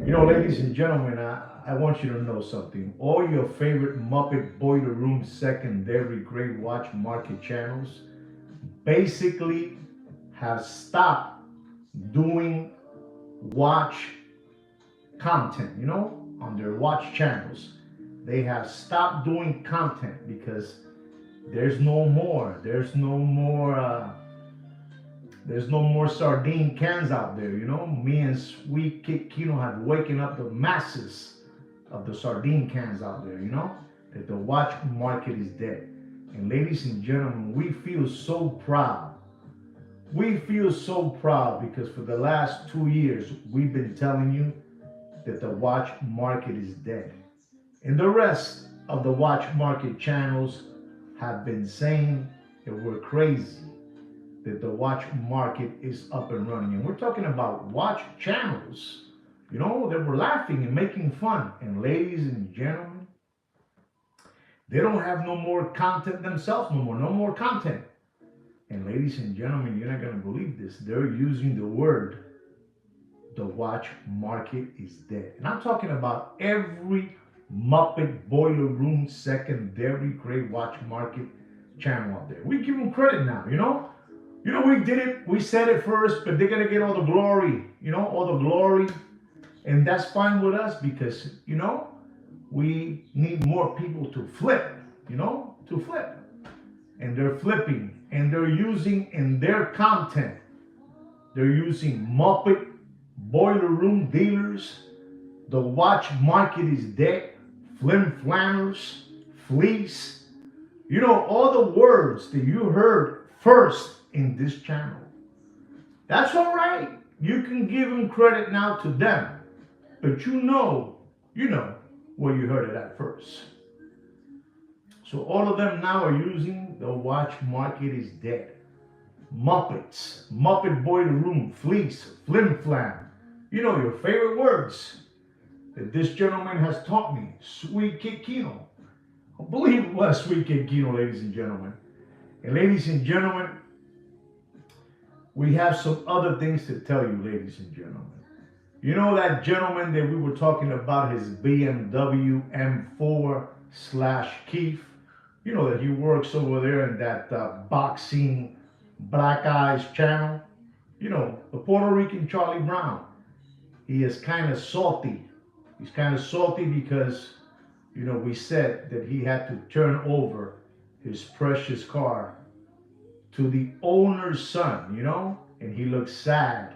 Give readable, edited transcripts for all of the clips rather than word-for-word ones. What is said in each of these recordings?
Ladies and gentlemen, I want you to know something. All your favorite Muppet Boiler Room secondary grade watch market channels basically have stopped doing watch content, on their watch channels. They have stopped doing content because there's no more. There's no more sardine cans out there. Me and Sweet Kid Kino have waken up the masses of the sardine cans out there. That the watch market is dead. And ladies and gentlemen, we feel so proud. We feel so proud because for the last 2 years, we've been telling you that the watch market is dead. And the rest of the watch market channels have been saying that we're crazy, that the watch market is up and running. And we're talking about watch channels, that were laughing and making fun. And ladies and gentlemen, they don't have no more content themselves no more, no more content. And ladies and gentlemen, you're not going to believe this. They're using the word, the watch market is dead. And I'm talking about every Muppet Boiler Room secondary grade watch market channel out there. We give them credit now, we did it, we said it first, but they're gonna get all the glory, all the glory. And that's fine with us because, we need more people to flip, to flip. And they're flipping and they're using in their content, they're using Muppet Boiler Room dealers. The watch market is dead. Flim flanners, fleece. All the words that you heard first in this channel. That's all right. You can give them credit now to them. But you know where you heard it at first. So all of them now are using the watch market is dead. Muppets, Muppet Boiler Room, fleece, flim flam. Your favorite words that this gentleman has taught me. Sweet Kid Kino. I believe it was Sweet Kid Kino, ladies and gentlemen. And ladies and gentlemen, we have some other things to tell you, ladies and gentlemen. That gentleman that we were talking about, his BMW M4/Keith, that he works over there in that boxing Black Eyes channel. The Puerto Rican Charlie Brown. He is kind of salty. He's kind of salty because, we said that he had to turn over his precious car to the owner's son, and he looked sad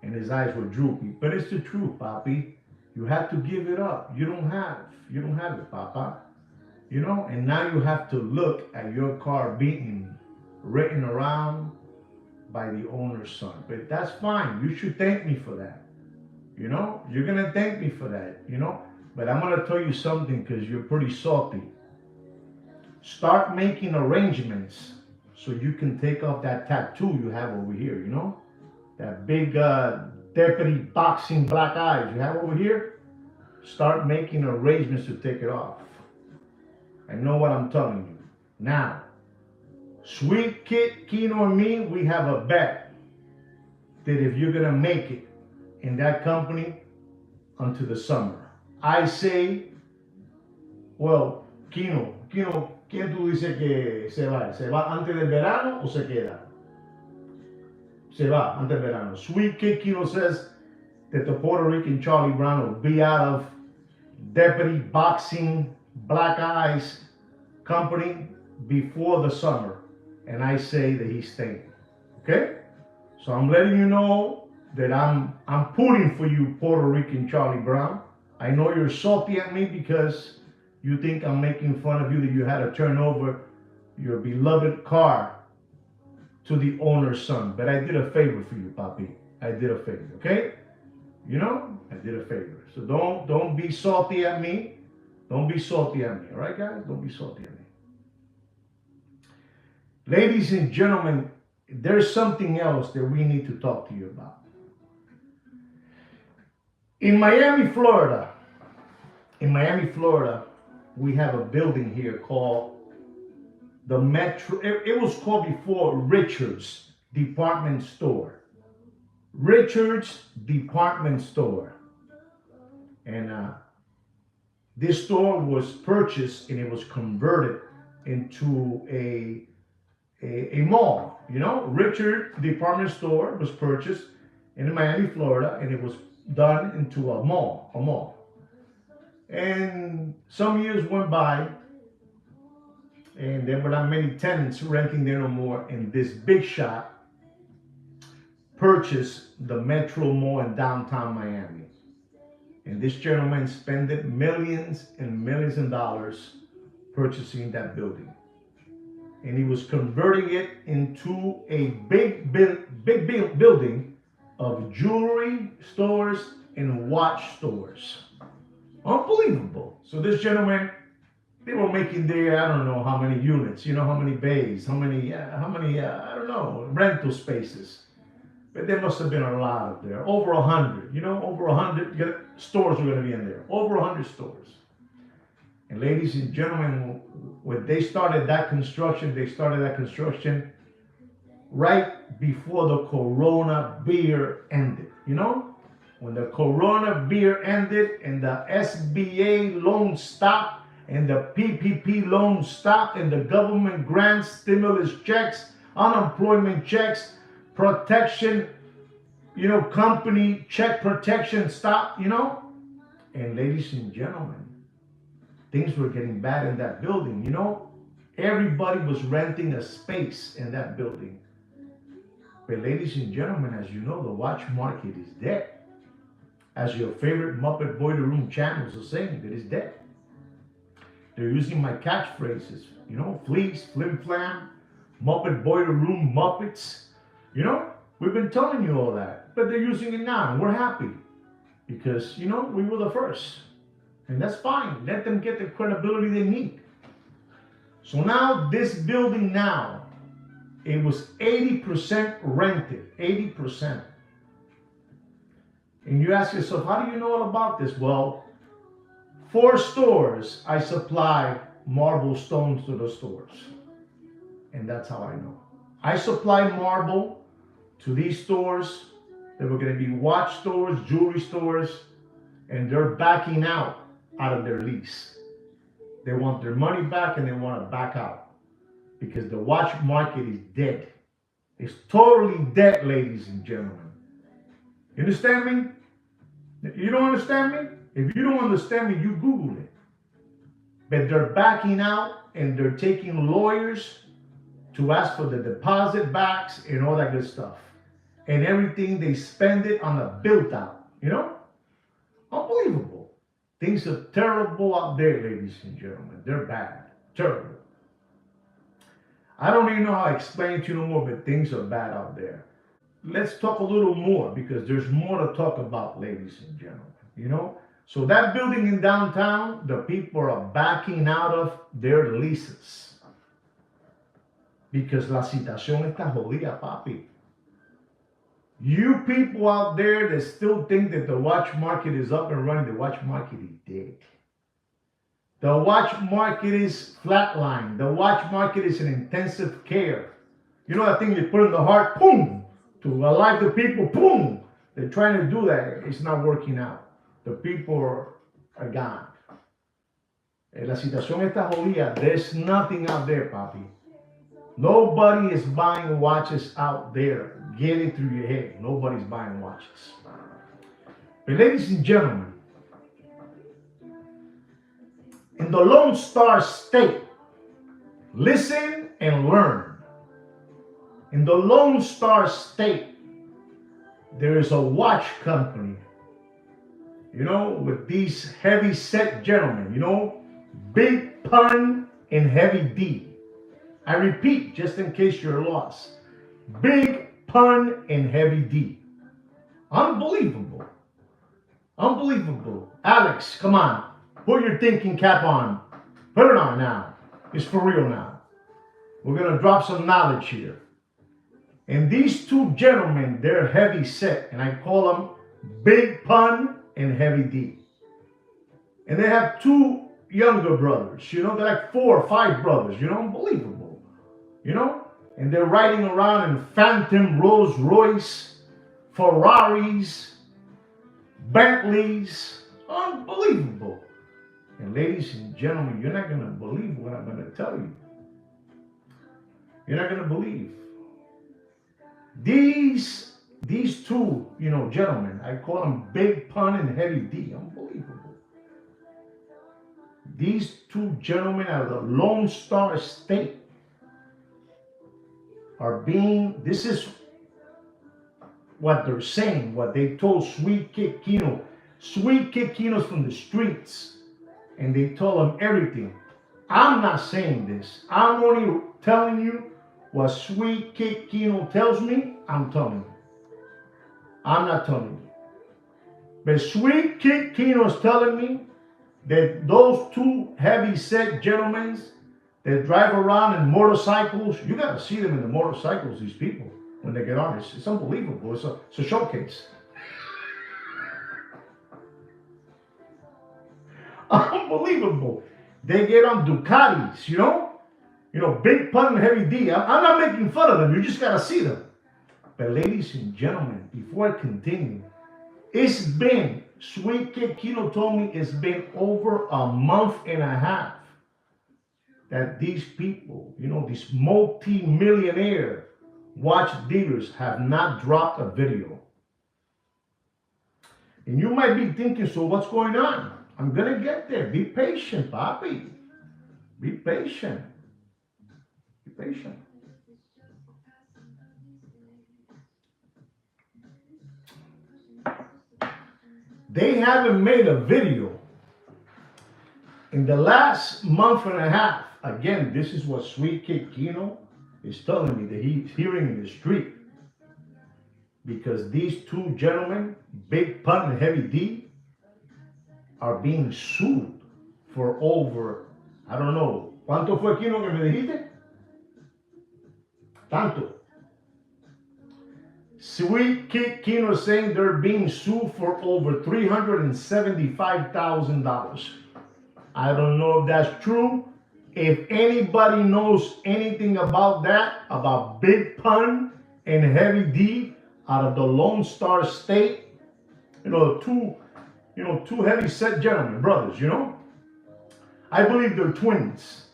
and his eyes were droopy. But it's the truth, Papi. You have to give it up. You don't have it, Papa. And now you have to look at your car being written around by the owner's son. But that's fine. You should thank me for that. You're going to thank me for that, But I'm going to tell you something because you're pretty salty. Start making arrangements so you can take off that tattoo you have over here, That big deputy boxing black eyes you have over here. Start making arrangements to take it off. I know what I'm telling you. Now, Sweet Kid Kino and me, we have a bet that if you're going to make it in that company until the summer. I say, well, Kino, ¿quién tú dices que se va? ¿Se va antes del verano o se queda? Se va antes del verano. Sweet Kid Kino says that the Puerto Rican Charlie Brown will be out of Deputy Boxing Black Eyes company before the summer. And I say that he's staying. Okay? So I'm letting you know that I'm pulling for you, Puerto Rican Charlie Brown. I know you're salty at me because you think I'm making fun of you, that you had to turn over your beloved car to the owner's son. But I did a favor for you, Papi. I did a favor, okay? I did a favor. So don't be salty at me. Don't be salty at me, all right, guys? Don't be salty at me. Ladies and gentlemen, there's something else that we need to talk to you about. In Miami, Florida, we have a building here called the Metro. It was called before Richard's Department Store. Richard's Department Store. And this store was purchased and it was converted into a mall. You know, Richard department store was purchased in Miami, Florida, and it was done into a mall. A mall. And some years went by, and there were not many tenants renting there no more. And this big shot purchased the Metro Mall in downtown Miami. And this gentleman spent millions and millions of dollars purchasing that building. And he was converting it into a big building of jewelry stores and watch stores. Unbelievable. So this gentleman, they were making there, I don't know how many units, you know, how many bays, how many, I don't know, rental spaces. But there must have been a lot of there, over 100, you know, over 100 stores were going to be in there, over 100 stores. And ladies and gentlemen, when they started that construction, right before the Corona beer ended, you know? When the Corona beer ended and the SBA loan stopped and the PPP loan stopped and the government grants, stimulus checks, unemployment checks, protection, you know, company check protection stopped, you know? And ladies and gentlemen, things were getting bad in that building, you know? Everybody was renting a space in that building. But ladies and gentlemen, as you know, the watch market is dead. As your favorite Muppet Boiler Room channels are saying, it is dead. They're using my catchphrases, you know, fleece, flim flam, Muppet Boiler Room Muppets. You know, we've been telling you all that, but they're using it now, and we're happy because, you know, we were the first. And that's fine. Let them get the credibility they need. So now, this building now, it was 80% rented, 80%. And you ask yourself, how do you know all about this? Well, 4 stores, I supply marble stones to the stores. And that's how I know. I supply marble to these stores. They were going to be watch stores, jewelry stores, and they're backing out of their lease. They want their money back and they want to back out because the watch market is dead. It's totally dead, ladies and gentlemen. You understand me? You don't understand me? If you don't understand me, you Google it. But they're backing out and they're taking lawyers to ask for the deposit backs and all that good stuff. And everything, they spend it on a built out, you know? Unbelievable. Things are terrible out there, ladies and gentlemen. They're bad. Terrible. I don't even know how to explain it to you no more, but things are bad out there. Let's talk a little more because there's more to talk about, ladies and gentlemen. You know? So that building in downtown, the people are backing out of their leases. Because la situación está jodida, papi. You people out there that still think that the watch market is up and running, the watch market is dead. The watch market is flatline. The watch market is in intensive care. You know that thing you put in the heart, boom, to alive the people, boom. They're trying to do that. It's not working out. The people are gone. La situación está jodida. There's nothing out there, papi. Nobody is buying watches out there. Get it through your head. Nobody's buying watches. But ladies and gentlemen, in the Lone Star State, listen and learn. In the Lone Star State, there is a watch company, you know, with these heavy set gentlemen, you know, Big Pun and Heavy D. I repeat, just in case you're lost. Big Pun and Heavy D. Unbelievable. Unbelievable. Alex, come on. Put your thinking cap on. Put it on now. It's for real now. We're going to drop some knowledge here. And these 2 gentlemen, they're heavy set. And I call them Big Pun and Heavy D. And they have 2 younger brothers. You know, they're like 4 or 5 brothers. You know, unbelievable. You know? And they're riding around in Phantom, Rolls Royce, Ferraris, Bentleys. Unbelievable. And ladies and gentlemen, you're not going to believe what I'm going to tell you. You're not going to believe. These two, gentlemen, I call them Big Pun and Heavy D. Unbelievable. These two gentlemen out of the Lone Star State this is what they're saying, what they told Sweet Kid Kino. Sweet Kid Kino's from the streets, and they told him everything. I'm not saying this. I'm only telling you what Sweet Kid Kino tells me. I'm telling you. I'm not telling you. But Sweet Kid Kino is telling me that those two heavy-set gentlemen that drive around in motorcycles, you got to see them in the motorcycles, these people, when they get on. It's unbelievable. It's a showcase. Unbelievable. They get on Ducatis, Big Pun and Heavy D. I'm not making fun of them. You just got to see them. But ladies and gentlemen, before I continue, it's been, Sweet Kid Kino told me it's been over a month and a half that these people, these multi-millionaire watch dealers have not dropped a video. And you might be thinking, so what's going on? I'm going to get there. Be patient, Papi. Be patient. Be patient. They haven't made a video in the last month and a half. Again, this is what Sweet Kid Kino is telling me that he's hearing in the street. Because these two gentlemen, Big Pun and Heavy D, are being sued for over, I don't know, ¿cuánto fue, Kino, que me dijiste? Tanto. Sweet Kid Kino is saying they're being sued for over $375,000. I don't know if that's true. If anybody knows anything about that, about Big Pun and Heavy D out of the Lone Star State, two heavy-set gentlemen, brothers, I believe they're twins,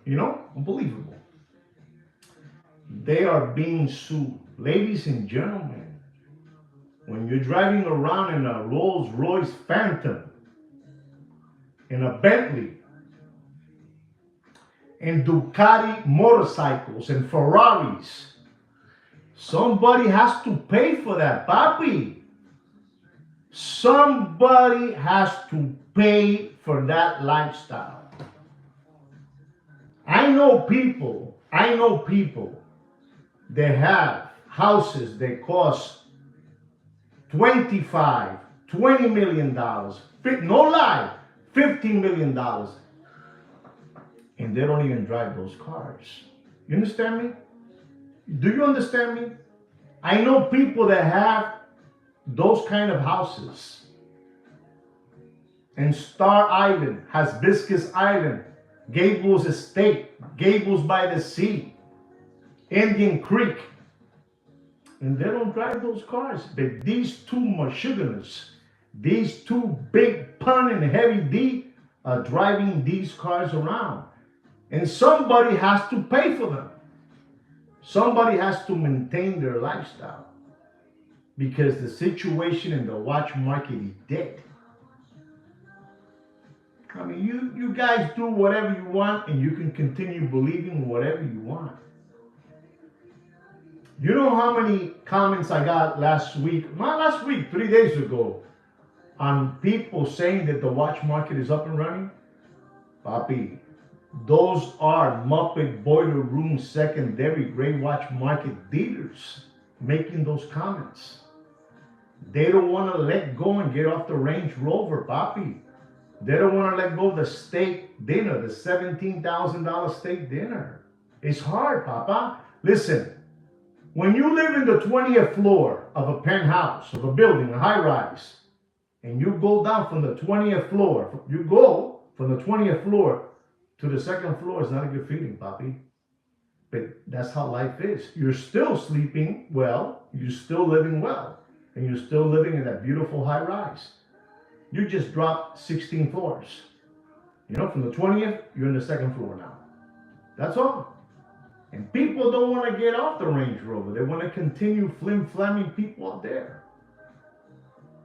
unbelievable. They are being sued. Ladies and gentlemen, when you're driving around in a Rolls-Royce Phantom, in a Bentley, in Ducati motorcycles and Ferraris, somebody has to pay for that, papi. Somebody has to pay for that lifestyle. I know people that have houses that cost $25, $20 million, no lie, $15 million, and they don't even drive those cars. You understand me? Do you understand me? I know people that have those kind of houses. And Star Island, Hibiscus Island, Gables Estate, Gables by the Sea, Indian Creek. And they don't drive those cars. But these two Michiganders, these two Big Pun and Heavy D are driving these cars around. And somebody has to pay for them. Somebody has to maintain their lifestyle. Because the situation in the watch market is dead. I mean, you guys do whatever you want and you can continue believing whatever you want. You know how many comments I got last week, 3 days ago, on people saying that the watch market is up and running? Papi, those are Muppet Boiler Room secondary gray watch market dealers making those comments. They don't want to let go and get off the Range Rover, papi. They don't want to let go of the steak dinner, the $17,000 steak dinner. It's hard, papa. Listen, when you live in the 20th floor of a penthouse, of a building, a high rise, and you go down from the 20th floor, you go from the 20th floor to the second floor, it's not a good feeling, papi. But that's how life is. You're still sleeping well, you're still living well, and you're still living in that beautiful high rise. You just dropped 16 floors. You know, from the 20th, you're in the second floor now. That's all. And people don't want to get off the Range Rover. They want to continue flim-flamming people out there.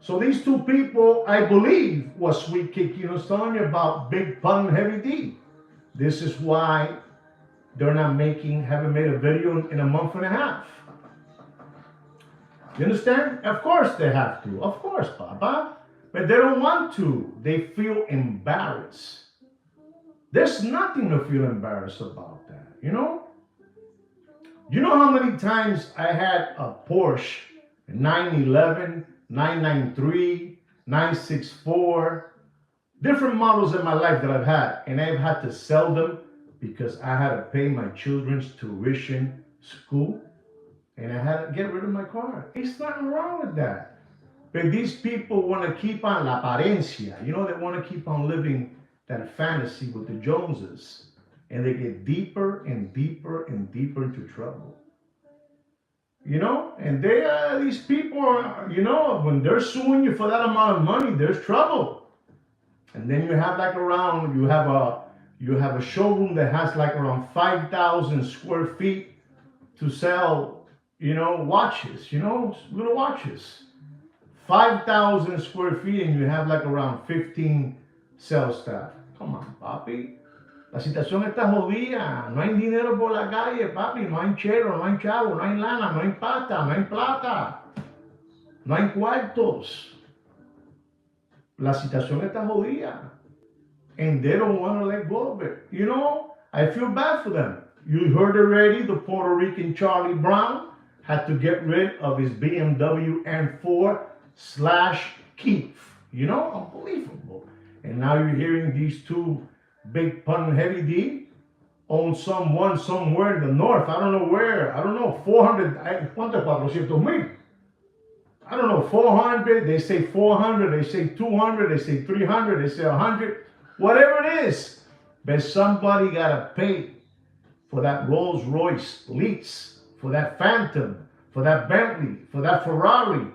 So these two people, I believe, what Sweet Kid Kino's telling you about Big Pun and Heavy D. This is why they're not haven't made a video in a month and a half. You understand? Of course they have to. Of course, Papa. But they don't want to. They feel embarrassed. There's nothing to feel embarrassed about that, you know? You know how many times I had a Porsche 911, 993, 964, different models in my life that I've had, and I've had to sell them because I had to pay my children's tuition, school, and I had to get rid of my car. There's nothing wrong with that. But these people want to keep on la apariencia. You know, they want to keep on living that fantasy with the Joneses. And they get deeper and deeper and deeper into trouble. You know, and these people are, you know, when they're suing you for that amount of money, there's trouble. And then you have you have a showroom that has like around 5,000 square feet to sell, you know, watches, you know, little watches. 5,000 square feet and you have like around 15 sales staff. Come on, papi. La situación está jodida. No hay dinero por la calle, papi. No hay chero, no hay chavo, no hay lana, no hay pata, no hay plata. No hay cuartos. La situación está jodida. And they don't want to let go of it. You know, I feel bad for them. You heard already the Puerto Rican Charlie Brown had to get rid of his BMW M4/Keith. You know, unbelievable. And now you're hearing these two Big Pun and Heavy D own someone somewhere in the north. I don't know where. I don't know. 400. ¿Cuánto? 400,000. I don't know. 400. They say 400. They say 200. They say 300. They say 100. Whatever it is. But somebody got to pay for that Rolls Royce lease, for that Phantom, for that Bentley, for that Ferrari.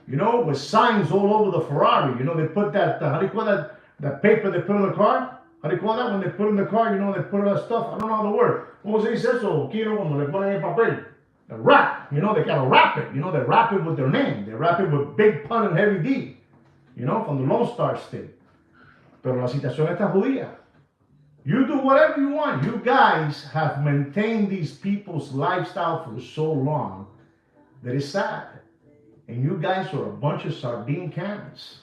You know, with signs all over the Ferrari. You know, they put that, how do you call that? That paper they put in the car? How do you call that? When they put in the car, you know, they put all that stuff. I don't know the word. ¿Cómo se dice eso? Kino, cuando le ponen el papel. The wrap. You know, they gotta wrap it. You know, they wrap it with their name. They wrap it with Big Pun and Heavy D. You know, from the Lone Star State. Pero la situación está jodida. You do whatever you want. You guys have maintained these people's lifestyle for so long that it's sad. And you guys are a bunch of sardine cans.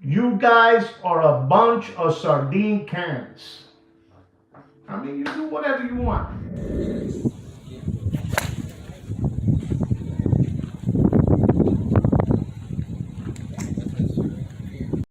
You guys are a bunch of sardine cans. I mean, you do whatever you want.